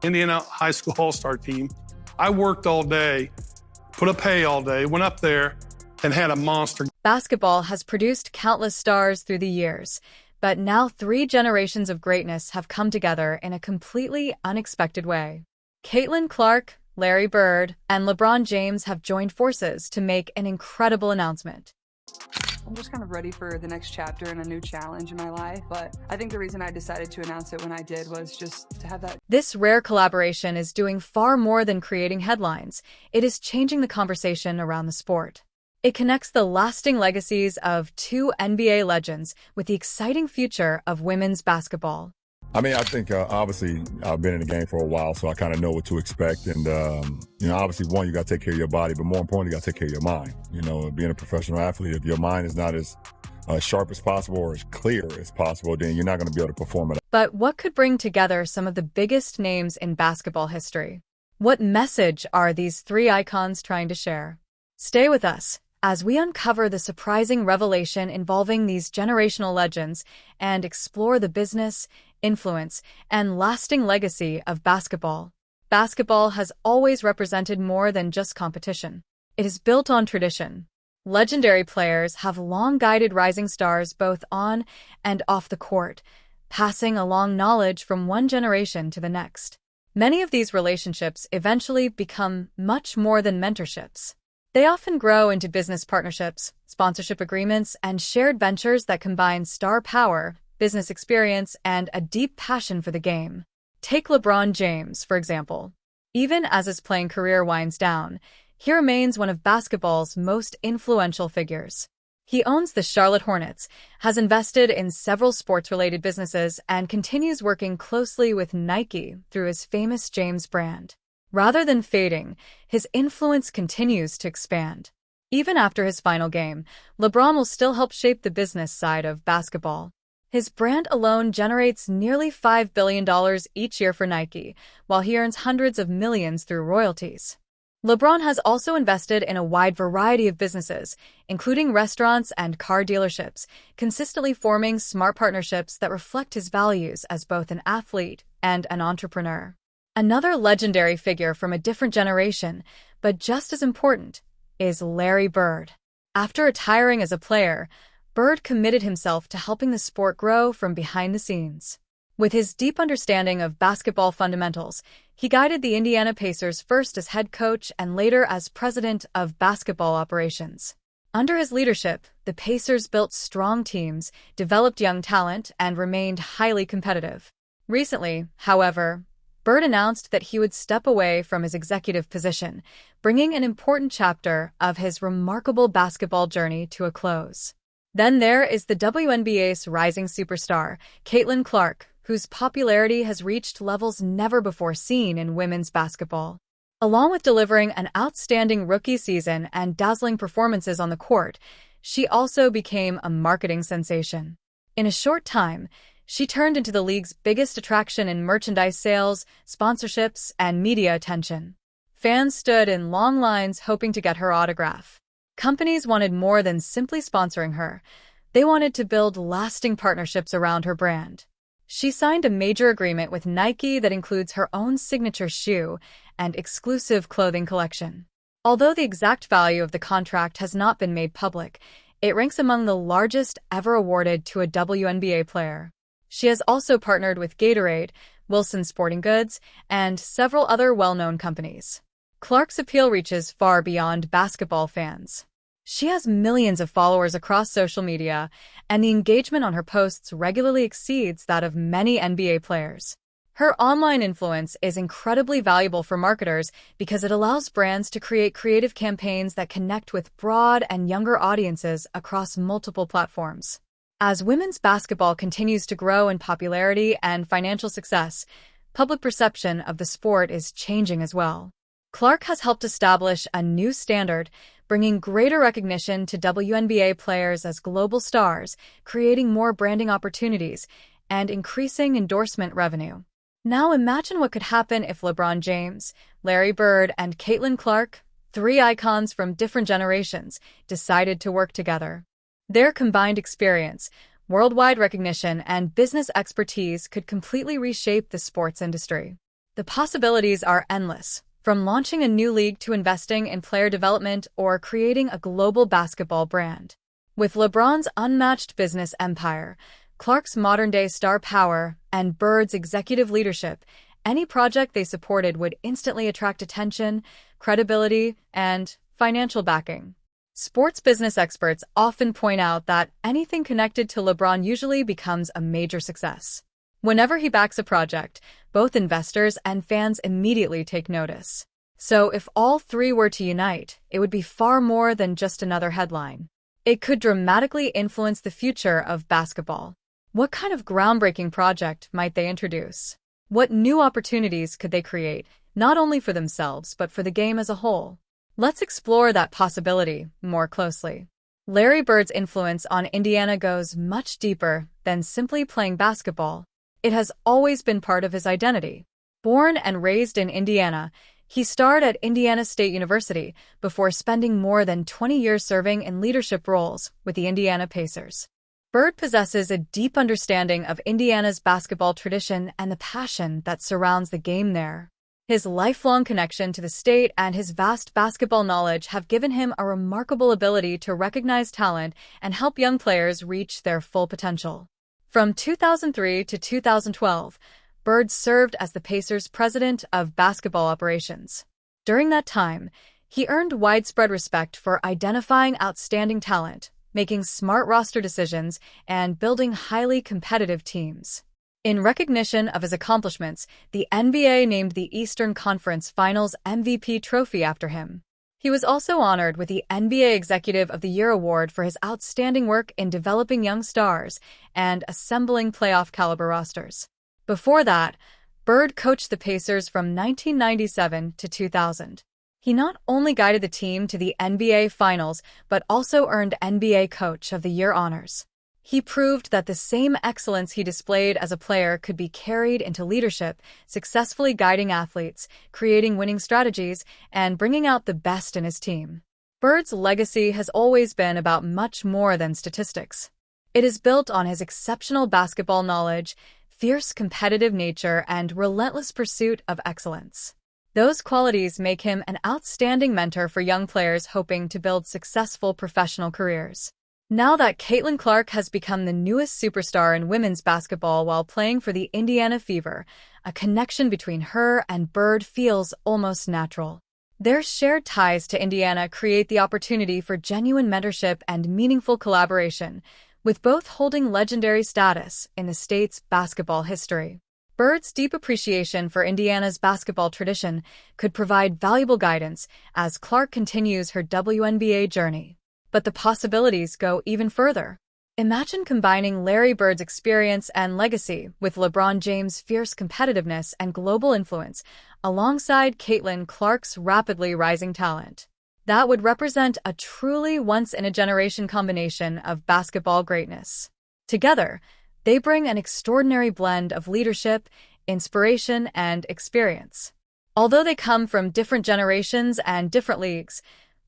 Indiana high school all-star team. I worked all day, put up hay all day, went up there and had a monster. Basketball has produced countless stars through the years, but now 3 generations of greatness have come together in a completely unexpected way. Caitlin Clark, Larry Bird, and LeBron James have joined forces to make an incredible announcement. I'm just kind of ready for the next chapter and a new challenge in my life, but I think the reason I decided to announce it when I did was just to have that. This rare collaboration is doing far more than creating headlines. It is changing the conversation around the sport. It connects the lasting legacies of 2 NBA legends with the exciting future of women's basketball. I mean, I think obviously I've been in the game for a while, so I kind of know what to expect. And, obviously, one, you got to take care of your body, but more importantly, you got to take care of your mind. Being a professional athlete, if your mind is not as sharp as possible or as clear as possible, then you're not going to be able to perform it. But what could bring together some of the biggest names in basketball history? What message are these 3 icons trying to share? Stay with us as we uncover the surprising revelation involving these generational legends and explore the business, influence, and lasting legacy of basketball. Basketball has always represented more than just competition. It is built on tradition. Legendary players have long guided rising stars both on and off the court, passing along knowledge from one generation to the next. Many of these relationships eventually become much more than mentorships. They often grow into business partnerships, sponsorship agreements, and shared ventures that combine star power, business experience, and a deep passion for the game. Take LeBron James, for example. Even as his playing career winds down, he remains one of basketball's most influential figures. He owns the Charlotte Hornets, has invested in several sports-related businesses, and continues working closely with Nike through his famous James brand. Rather than fading, his influence continues to expand. Even after his final game, LeBron will still help shape the business side of basketball. His brand alone generates nearly $5 billion each year for Nike, while he earns hundreds of millions through royalties. LeBron has also invested in a wide variety of businesses, including restaurants and car dealerships, consistently forming smart partnerships that reflect his values as both an athlete and an entrepreneur. Another legendary figure from a different generation, but just as important, is Larry Bird. After retiring as a player, Bird committed himself to helping the sport grow from behind the scenes. With his deep understanding of basketball fundamentals, he guided the Indiana Pacers first as head coach and later as president of basketball operations. Under his leadership, the Pacers built strong teams, developed young talent, and remained highly competitive. Recently, however, Bird announced that he would step away from his executive position, bringing an important chapter of his remarkable basketball journey to a close. Then there is the WNBA's rising superstar, Caitlin Clark, whose popularity has reached levels never before seen in women's basketball. Along with delivering an outstanding rookie season and dazzling performances on the court, she also became a marketing sensation. In a short time, she turned into the league's biggest attraction in merchandise sales, sponsorships, and media attention. Fans stood in long lines hoping to get her autograph. Companies wanted more than simply sponsoring her. They wanted to build lasting partnerships around her brand. She signed a major agreement with Nike that includes her own signature shoe and exclusive clothing collection. Although the exact value of the contract has not been made public, it ranks among the largest ever awarded to a WNBA player. She has also partnered with Gatorade, Wilson Sporting Goods, and several other well-known companies. Clark's appeal reaches far beyond basketball fans. She has millions of followers across social media, and the engagement on her posts regularly exceeds that of many NBA players. Her online influence is incredibly valuable for marketers because it allows brands to create creative campaigns that connect with broad and younger audiences across multiple platforms. As women's basketball continues to grow in popularity and financial success, public perception of the sport is changing as well. Clark has helped establish a new standard, bringing greater recognition to WNBA players as global stars, creating more branding opportunities, and increasing endorsement revenue. Now imagine what could happen if LeBron James, Larry Bird, and Caitlin Clark, 3 icons from different generations, decided to work together. Their combined experience, worldwide recognition, and business expertise could completely reshape the sports industry. The possibilities are endless, from launching a new league to investing in player development or creating a global basketball brand. With LeBron's unmatched business empire, Clark's modern-day star power, and Bird's executive leadership, any project they supported would instantly attract attention, credibility, and financial backing. Sports business experts often point out that anything connected to LeBron usually becomes a major success. Whenever he backs a project, both investors and fans immediately take notice. So if all three were to unite, it would be far more than just another headline. It could dramatically influence the future of basketball. What kind of groundbreaking project might they introduce? What new opportunities could they create, not only for themselves but for the game as a whole? Let's explore that possibility more closely. Larry Bird's influence on Indiana goes much deeper than simply playing basketball. It has always been part of his identity. Born and raised in Indiana, he starred at Indiana State University before spending more than 20 years serving in leadership roles with the Indiana Pacers. Bird possesses a deep understanding of Indiana's basketball tradition and the passion that surrounds the game there. His lifelong connection to the state and his vast basketball knowledge have given him a remarkable ability to recognize talent and help young players reach their full potential. From 2003 to 2012, Bird served as the Pacers' president of basketball operations. During that time, he earned widespread respect for identifying outstanding talent, making smart roster decisions, and building highly competitive teams. In recognition of his accomplishments, the NBA named the Eastern Conference Finals MVP trophy after him. He was also honored with the NBA Executive of the Year award for his outstanding work in developing young stars and assembling playoff-caliber rosters. Before that, Bird coached the Pacers from 1997 to 2000. He not only guided the team to the NBA Finals, but also earned NBA Coach of the Year honors. He proved that the same excellence he displayed as a player could be carried into leadership, successfully guiding athletes, creating winning strategies, and bringing out the best in his team. Bird's legacy has always been about much more than statistics. It is built on his exceptional basketball knowledge, fierce competitive nature, and relentless pursuit of excellence. Those qualities make him an outstanding mentor for young players hoping to build successful professional careers. Now that Caitlin Clark has become the newest superstar in women's basketball while playing for the Indiana Fever, a connection between her and Bird feels almost natural. Their shared ties to Indiana create the opportunity for genuine mentorship and meaningful collaboration, with both holding legendary status in the state's basketball history. Bird's deep appreciation for Indiana's basketball tradition could provide valuable guidance as Clark continues her WNBA journey. But the possibilities go even further. Imagine combining Larry Bird's experience and legacy with LeBron James' fierce competitiveness and global influence, alongside Caitlin Clark's rapidly rising talent. That would represent a truly once-in-a-generation combination of basketball greatness. Together, they bring an extraordinary blend of leadership, inspiration, and experience. Although they come from different generations and different leagues,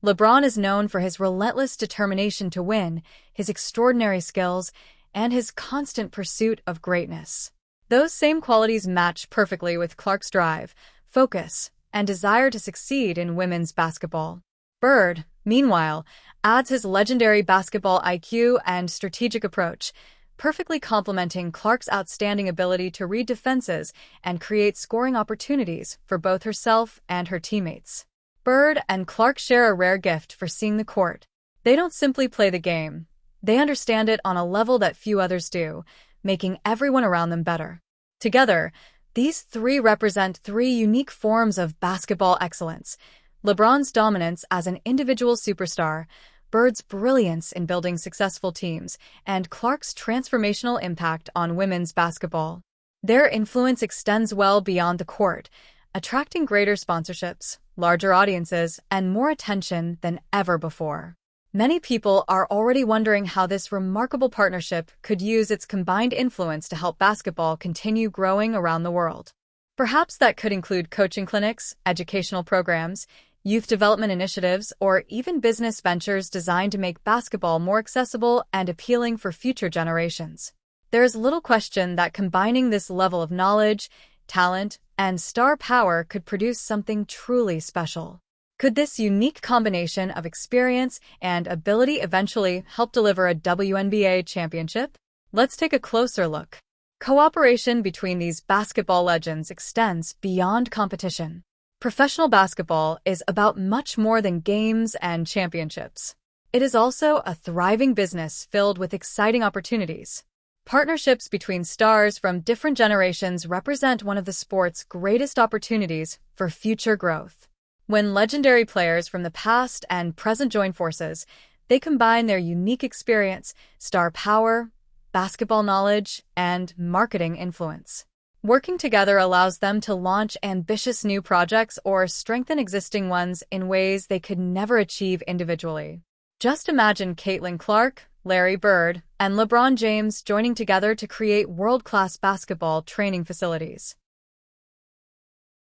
LeBron is known for his relentless determination to win, his extraordinary skills, and his constant pursuit of greatness. Those same qualities match perfectly with Clark's drive, focus, and desire to succeed in women's basketball. Bird, meanwhile, adds his legendary basketball IQ and strategic approach, perfectly complementing Clark's outstanding ability to read defenses and create scoring opportunities for both herself and her teammates. Bird and Clark share a rare gift for seeing the court. They don't simply play the game. They understand it on a level that few others do, making everyone around them better. Together, these three represent three unique forms of basketball excellence: LeBron's dominance as an individual superstar, Bird's brilliance in building successful teams, and Clark's transformational impact on women's basketball. Their influence extends well beyond the court, attracting greater sponsorships, larger audiences, and more attention than ever before. Many people are already wondering how this remarkable partnership could use its combined influence to help basketball continue growing around the world. Perhaps that could include coaching clinics, educational programs, youth development initiatives, or even business ventures designed to make basketball more accessible and appealing for future generations. There is little question that combining this level of knowledge, talent, and star power could produce something truly special. Could this unique combination of experience and ability eventually help deliver a WNBA championship? Let's take a closer look. Cooperation between these basketball legends extends beyond competition. Professional basketball is about much more than games and championships. It is also a thriving business filled with exciting opportunities. Partnerships between stars from different generations represent one of the sport's greatest opportunities for future growth. When legendary players from the past and present join forces, they combine their unique experience, star power, basketball knowledge, and marketing influence. Working together allows them to launch ambitious new projects or strengthen existing ones in ways they could never achieve individually. Just imagine Caitlin Clark, Larry Bird, and LeBron James joining together to create world-class basketball training facilities.